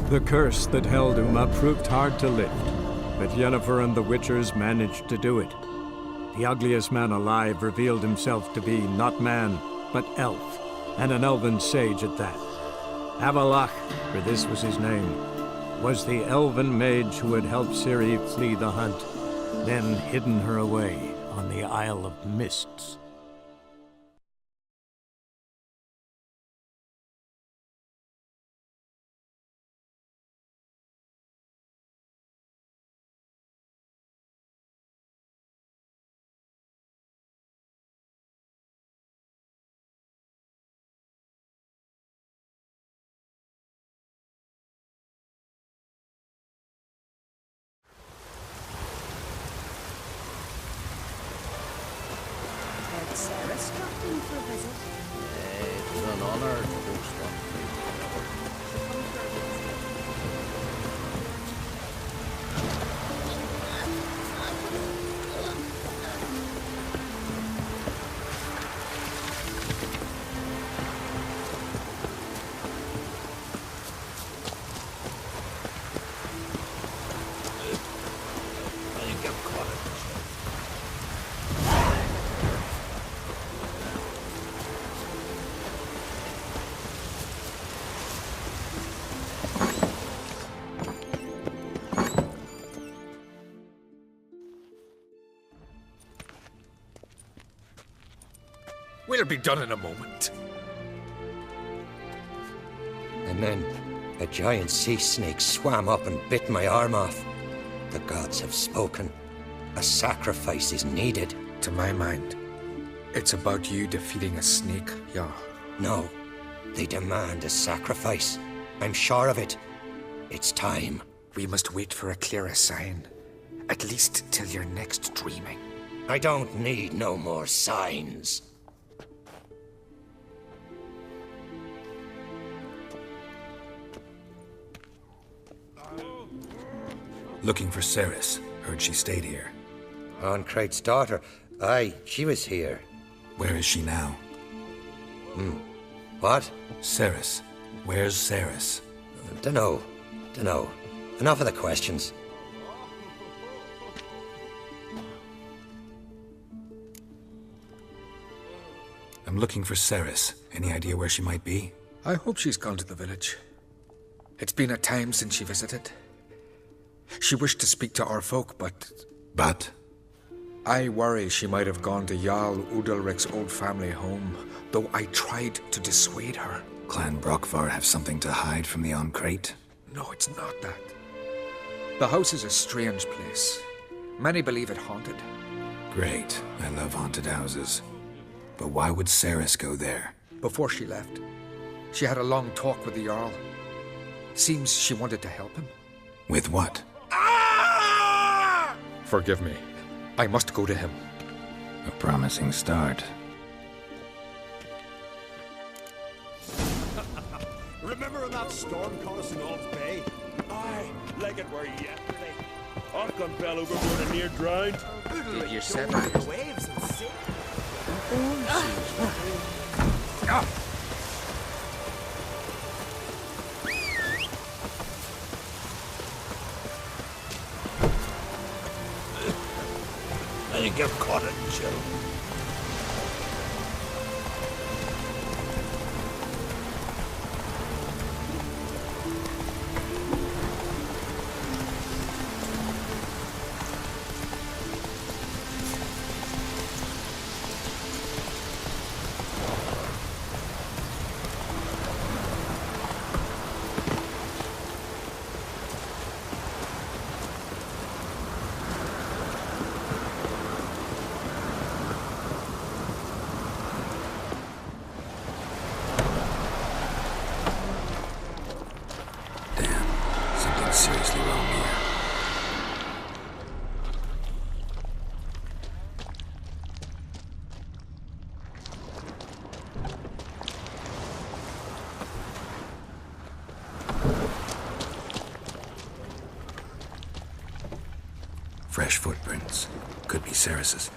The curse that held Uma proved hard to lift, but Yennefer and the Witchers managed to do it. The ugliest man alive revealed himself to be not man, but elf, and an elven sage at that. Avalach, for this was his name, was the elven mage who had helped Ciri flee the hunt, then hidden her away on the Isle of Mists. Cerys dropped in for a visit. It's an honor to do stuff. I think I've caught it. We'll be done in a moment. And then a giant sea snake swam up and bit my arm off. The gods have spoken. A sacrifice is needed. To my mind, it's about you defeating a snake, yeah. No, they demand a sacrifice. I'm sure of it. It's time. We must wait for a clearer sign. At least till your next dreaming. I don't need no more signs. Looking for Cerys. Heard she stayed here. Oncrate's daughter. Aye, she was here. Where is she now? What? Cerys. Where's Cerys? Dunno. Enough of the questions. I'm looking for Cerys. Any idea where she might be? I hope she's gone to the village. It's been a time since she visited. She wished to speak to our folk, but... But? I worry she might have gone to Jarl Udalric's old family home, though I tried to dissuade her. Clan Brockvar have something to hide from the Oncrate? No, it's not that. The house is a strange place. Many believe it haunted. Great. I love haunted houses. But why would Cerys go there? Before she left, she had a long talk with the Jarl. Seems she wanted to help him. With what? Forgive me. I must go to him. A promising start. Remember that storm caught us in Old Bay? Aye, like it were yesterday. Archon fell overboard and near drowned. Did you set The waves and sea. I think I've caught it, Jill. Seriously wrong here. Fresh footprints. Could be Cerys's.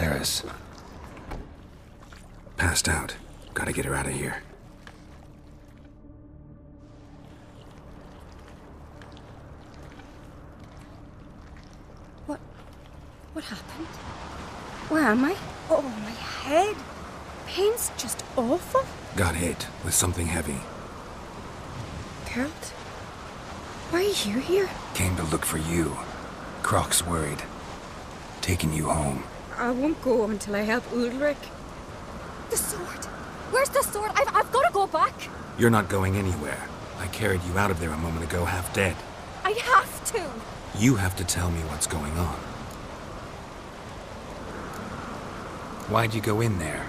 Cerys. Passed out. Gotta get her out of here. What happened? Where am I? Oh, my head. Pain's just awful. Got hit with something heavy. Geralt, why are you here? Came to look for you. Croc's worried. Taking you home. I won't go until I help Ulrich. The sword. Where's the sword? I've got to go back. You're not going anywhere. I carried you out of there a moment ago, half dead. I have to. You have to tell me what's going on. Why'd you go in there?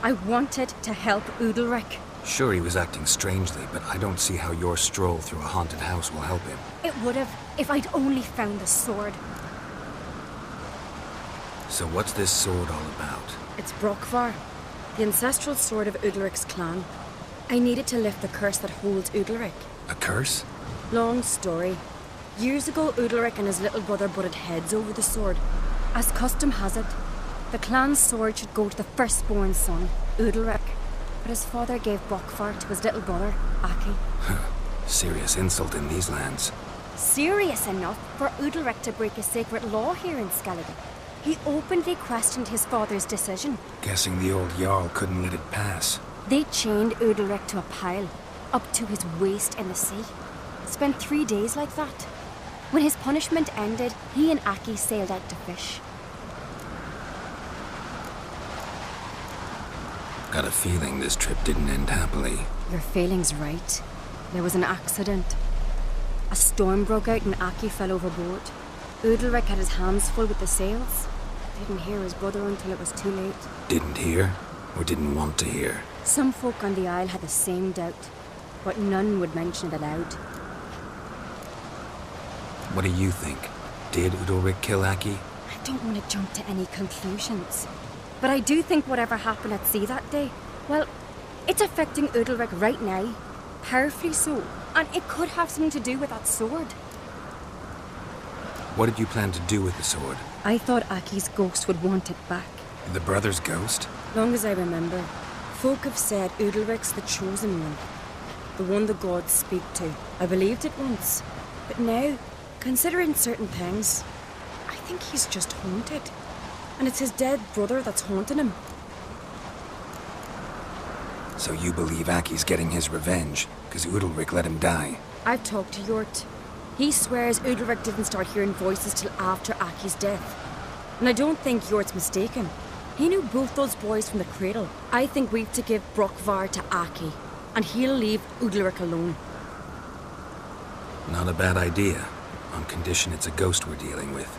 I wanted to help Ulrich. Sure, he was acting strangely, but I don't see how your stroll through a haunted house will help him. It would have if I'd only found the sword. So what's this sword all about? It's Brokvar, the ancestral sword of Ulrich's clan. I needed to lift the curse that holds Ulrich. A curse? Long story. Years ago, Ulrich and his little brother butted heads over the sword. As custom has it, the clan's sword should go to the firstborn son, Ulrich. But his father gave Brokvar to his little brother, Aki. Serious insult in these lands. Serious enough for Ulrich to break a sacred law here in Skellige. He openly questioned his father's decision. Guessing the old Jarl couldn't let it pass. They chained Ulrich to a pile, up to his waist in the sea. Spent 3 days like that. When his punishment ended, he and Aki sailed out to fish. Got a feeling this trip didn't end happily. Your feeling's right. There was an accident. A storm broke out and Aki fell overboard. Ulrich had his hands full with the sails. Didn't hear his brother until it was too late. Didn't hear? Or didn't want to hear? Some folk on the Isle had the same doubt, but none would mention it aloud. What do you think? Did Ulrich kill Aki? I don't want to jump to any conclusions. But I do think whatever happened at sea that day, well, it's affecting Ulrich right now. Powerfully so. And it could have something to do with that sword. What did you plan to do with the sword? I thought Aki's ghost would want it back. The brother's ghost? Long as I remember, folk have said Ulrich's the chosen one. The one the gods speak to. I believed it once. But now, considering certain things, I think he's just haunted. And it's his dead brother that's haunting him. So you believe Aki's getting his revenge, because Ulrich let him die? I've talked to Jort. He swears Ulrich didn't start hearing voices till after Aki's death. And I don't think Jort's mistaken. He knew both those boys from the cradle. I think we've to give Brokvar to Aki, and he'll leave Ulrich alone. Not a bad idea, on condition it's a ghost we're dealing with.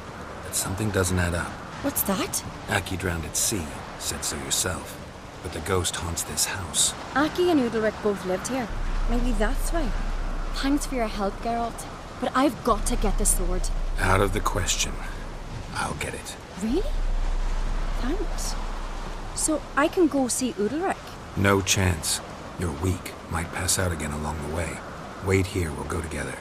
But something doesn't add up. What's that? Aki drowned at sea, said so yourself. But the ghost haunts this house. Aki and Ulrich both lived here. Maybe that's why. Thanks for your help, Geralt. But I've got to get the sword. Out of the question. I'll get it. Really? Thanks. So I can go see Ulrich? No chance. You're weak. Might pass out again along the way. Wait here, we'll go together.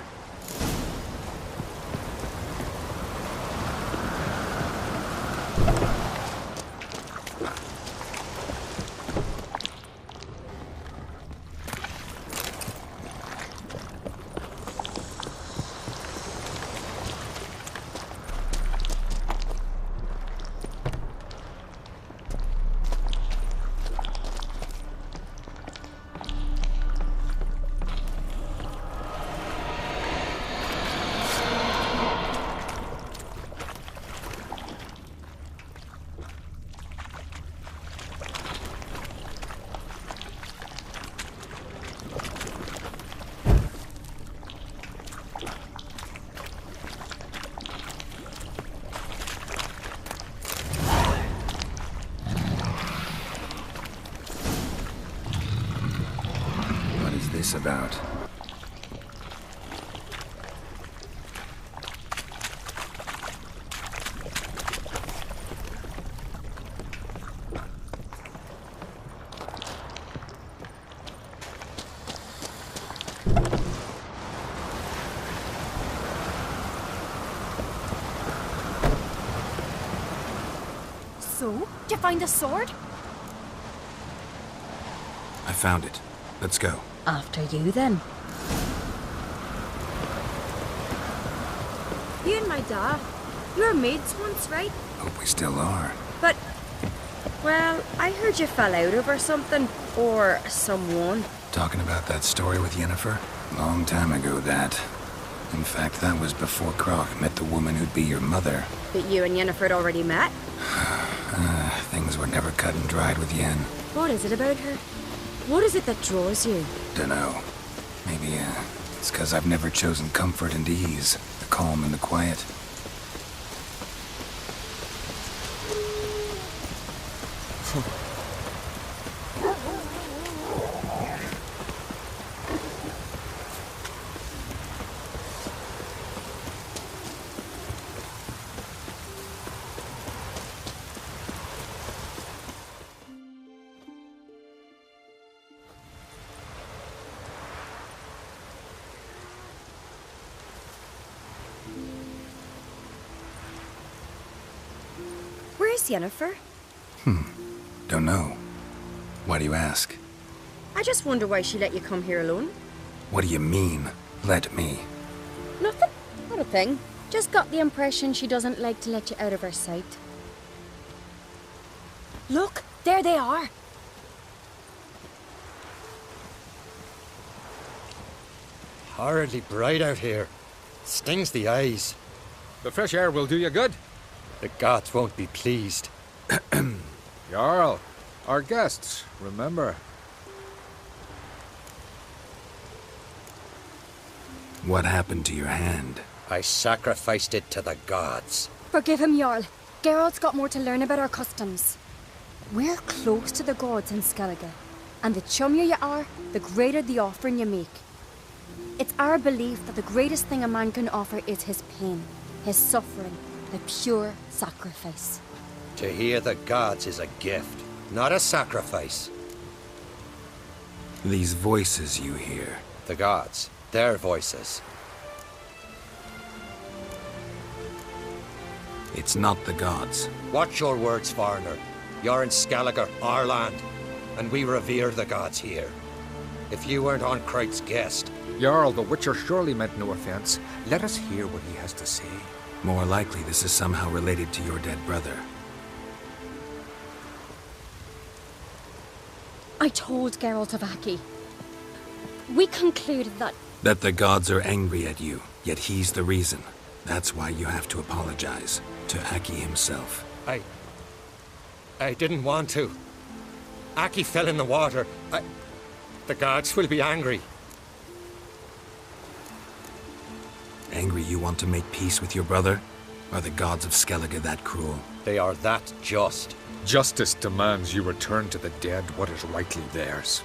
About. So? Did you find the sword? I found it. Let's go. After you, then. You and my dad, you were mates once, right? Hope we still are. But, well, I heard you fell out over something. Or someone. Talking about that story with Yennefer? Long time ago, that. In fact, that was before Croc met the woman who'd be your mother. But you and Yennefer had already met? Things were never cut and dried with Yen. What is it about her? What is it that draws you? Dunno. Maybe, it's 'cause I've never chosen comfort and ease. The calm and the quiet. Where's Yennefer? Don't know. Why do you ask? I just wonder why she let you come here alone. What do you mean, let me? Nothing. Not a thing. Just got the impression she doesn't like to let you out of her sight. Look, there they are. Horridly bright out here. Stings the eyes. The fresh air will do you good. The gods won't be pleased. Jarl, our guests, remember. What happened to your hand? I sacrificed it to the gods. Forgive him, Jarl. Geralt's got more to learn about our customs. We're close to the gods in Skellige, and the chummier you are, the greater the offering you make. It's our belief that the greatest thing a man can offer is his pain, his suffering, the pure sacrifice. To hear the gods is a gift, not a sacrifice. These voices you hear. The gods, their voices. It's not the gods. Watch your words, foreigner. You're in Skellige, our land, and we revere the gods here. If you weren't on Cright's guest... Jarl, the Witcher surely meant no offense. Let us hear what he has to say. More likely this is somehow related to your dead brother. I told Geralt of Aki. We concluded that... That the gods are angry at you, yet he's the reason. That's why you have to apologize. To Aki himself. I didn't want to. Aki fell in the water. The gods will be angry. Angry you want to make peace with your brother? Are the gods of Skellige that cruel? They are that just. Justice demands you return to the dead what is rightly theirs.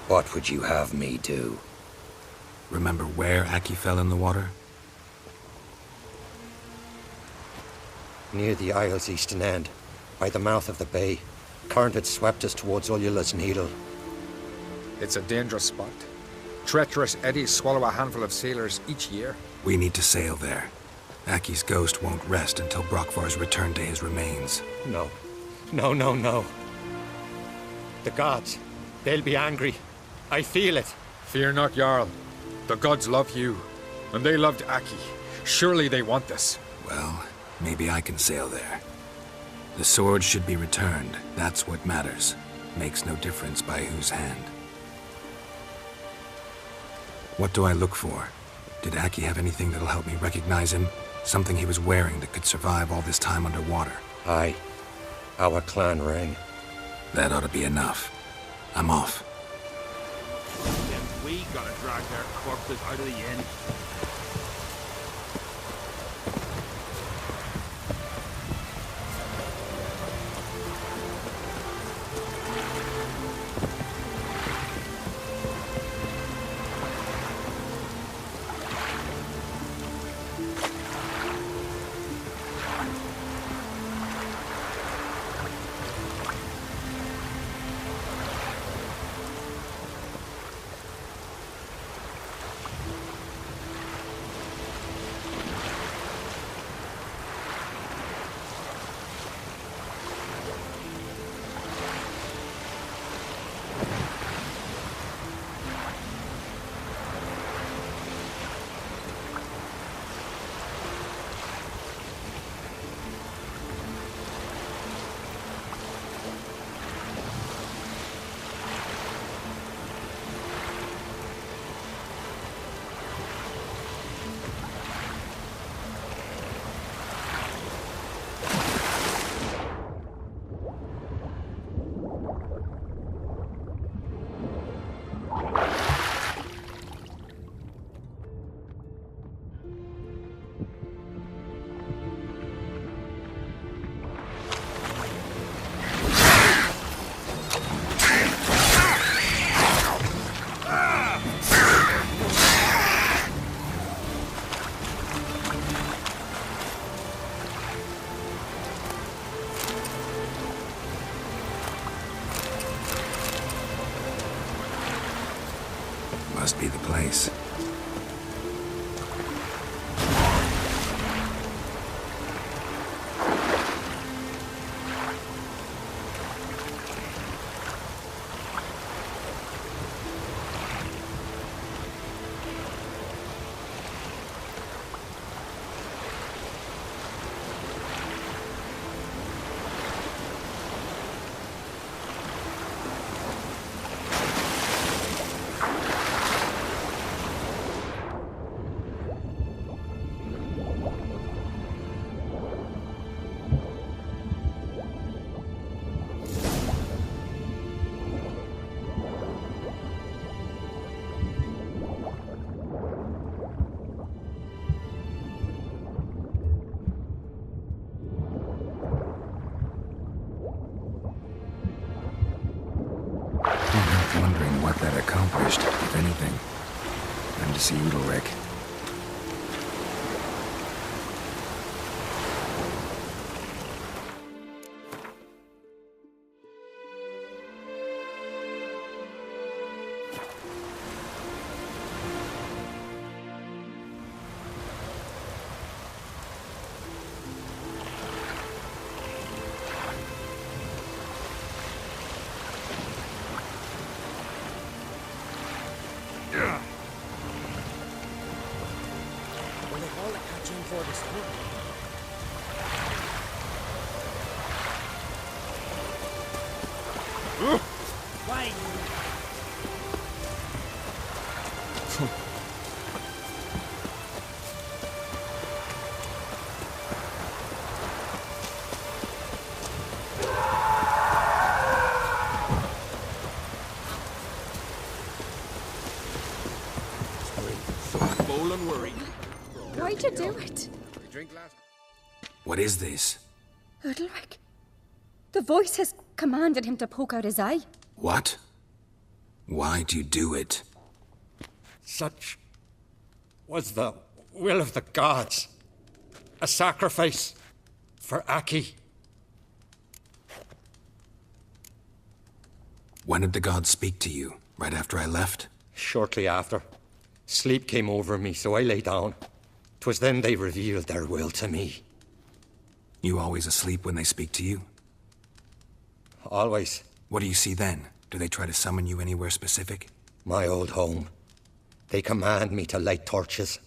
What would you have me do? Remember where Aki fell in the water? Near the Isle's eastern end, by the mouth of the bay. Current had swept us towards Ullula's Needle. It's a dangerous spot. Treacherous eddies swallow a handful of sailors each year. We need to sail there. Aki's ghost won't rest until Brokvar's returned to his remains. No. No. The gods, they'll be angry. I feel it. Fear not, Jarl. The gods love you, and they loved Aki. Surely they want this. Well, maybe I can sail there. The sword should be returned. That's what matters. Makes no difference by whose hand. What do I look for? Did Aki have anything that'll help me recognize him? Something he was wearing that could survive all this time underwater? Aye. Our clan ring. That ought to be enough. I'm off. Then we gotta drag their corpses out of the inn. Must be the place. Wondering what that accomplished, if anything. Time to see Udalric. Why'd you do it? What is this? Udalric. The voice has commanded him to poke out his eye. What? Why'd you do it? Such was the will of the gods. A sacrifice for Aki. When did the gods speak to you? Right after I left? Shortly after. Sleep came over me, so I lay down. 'Twas then they revealed their will to me. You always asleep when they speak to you? Always. What do you see then? Do they try to summon you anywhere specific? My old home. They command me to light torches,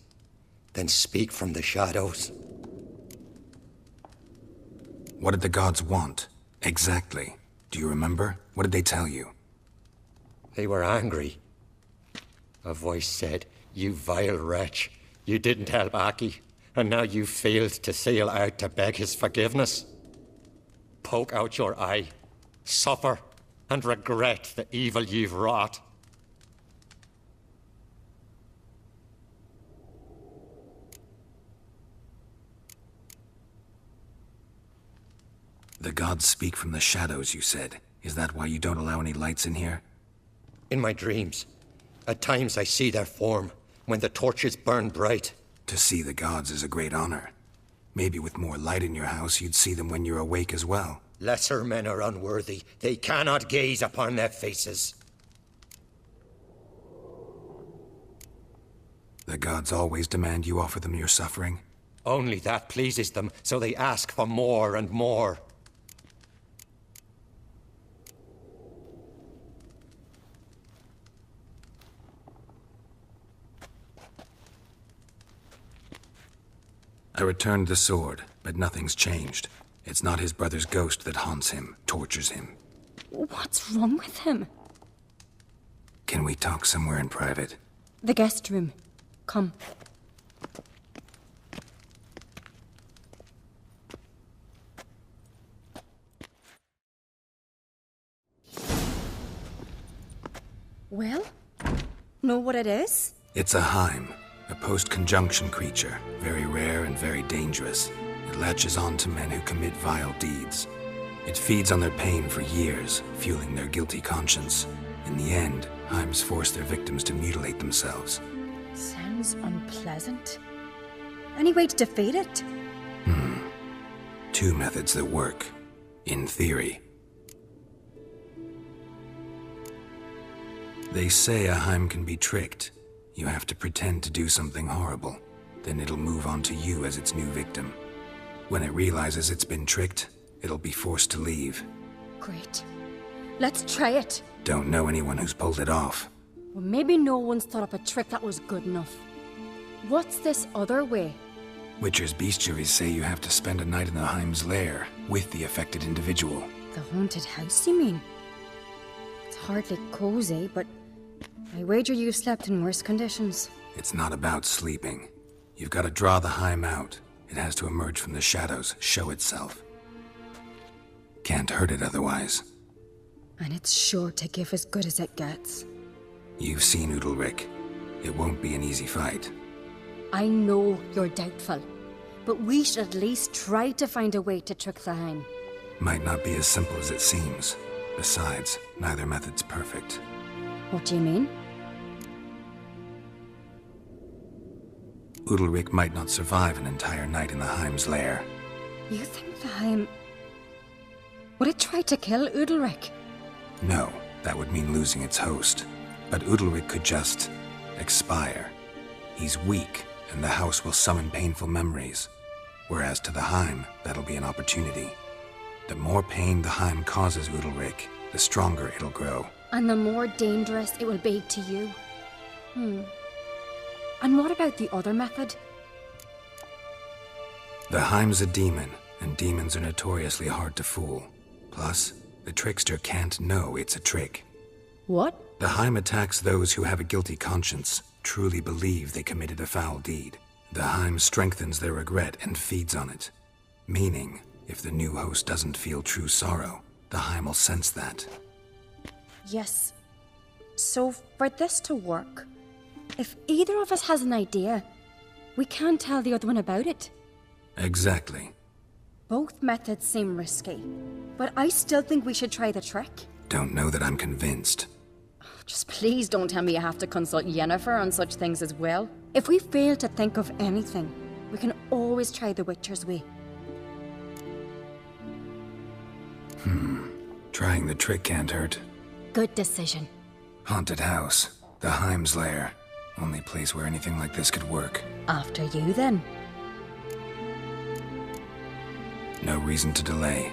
then speak from the shadows. What did the gods want? Exactly. Do you remember? What did they tell you? They were angry. A voice said, "You vile wretch. You didn't help Aki, and now you failed to sail out to beg his forgiveness. Poke out your eye, suffer, and regret the evil you've wrought." The gods speak from the shadows, you said. Is that why you don't allow any lights in here? In my dreams, at times I see their form, when the torches burn bright. To see the gods is a great honor. Maybe with more light in your house, you'd see them when you're awake as well. Lesser men are unworthy. They cannot gaze upon their faces. The gods always demand you offer them your suffering? Only that pleases them, so they ask for more and more. I returned the sword, but nothing's changed. It's not his brother's ghost that haunts him, tortures him. What's wrong with him? Can we talk somewhere in private? The guest room. Come. Well? Know what it is? It's a Heim, a post-conjunction creature, very rare and very dangerous. It latches on to men who commit vile deeds. It feeds on their pain for years, fueling their guilty conscience. In the end, Heims force their victims to mutilate themselves. Sounds unpleasant. Any way to defeat it? Two methods that work. In theory. They say a Heim can be tricked. You have to pretend to do something horrible. Then it'll move on to you as its new victim. When it realizes it's been tricked, it'll be forced to leave. Great. Let's try it. Don't know anyone who's pulled it off. Well, maybe no one's thought up a trick that was good enough. What's this other way? Witcher's bestiaries say you have to spend a night in the Heim's lair with the affected individual. The haunted house, you mean? It's hardly cozy, but I wager you've slept in worse conditions. It's not about sleeping. You've got to draw the Heim out. It has to emerge from the shadows, show itself. Can't hurt it otherwise. And it's sure to give as good as it gets. You've seen Udalric. It won't be an easy fight. I know you're doubtful, but we should at least try to find a way to trick the Heim. Might not be as simple as it seems. Besides, neither method's perfect. What do you mean? Udalric might not survive an entire night in the Heim's lair. You think the Heim... Would it try to kill Udalric? No, that would mean losing its host. But Udalric could just... expire. He's weak, and the house will summon painful memories. Whereas to the Heim, that'll be an opportunity. The more pain the Heim causes Udalric, the stronger it'll grow. And the more dangerous it will be to you. And what about the other method? The Heim's a demon, and demons are notoriously hard to fool. Plus, the trickster can't know it's a trick. What? The Heim attacks those who have a guilty conscience, truly believe they committed a foul deed. The Heim strengthens their regret and feeds on it. Meaning, if the new host doesn't feel true sorrow, the Heim will sense that. Yes. So, for this to work, if either of us has an idea, we can't tell the other one about it. Exactly. Both methods seem risky, but I still think we should try the trick. Don't know that I'm convinced. Just please don't tell me you have to consult Yennefer on such things as well. If we fail to think of anything, we can always try the Witcher's way. Trying the trick can't hurt. Good decision. Haunted house. The Heim's lair. Only place where anything like this could work. After you, then. No reason to delay.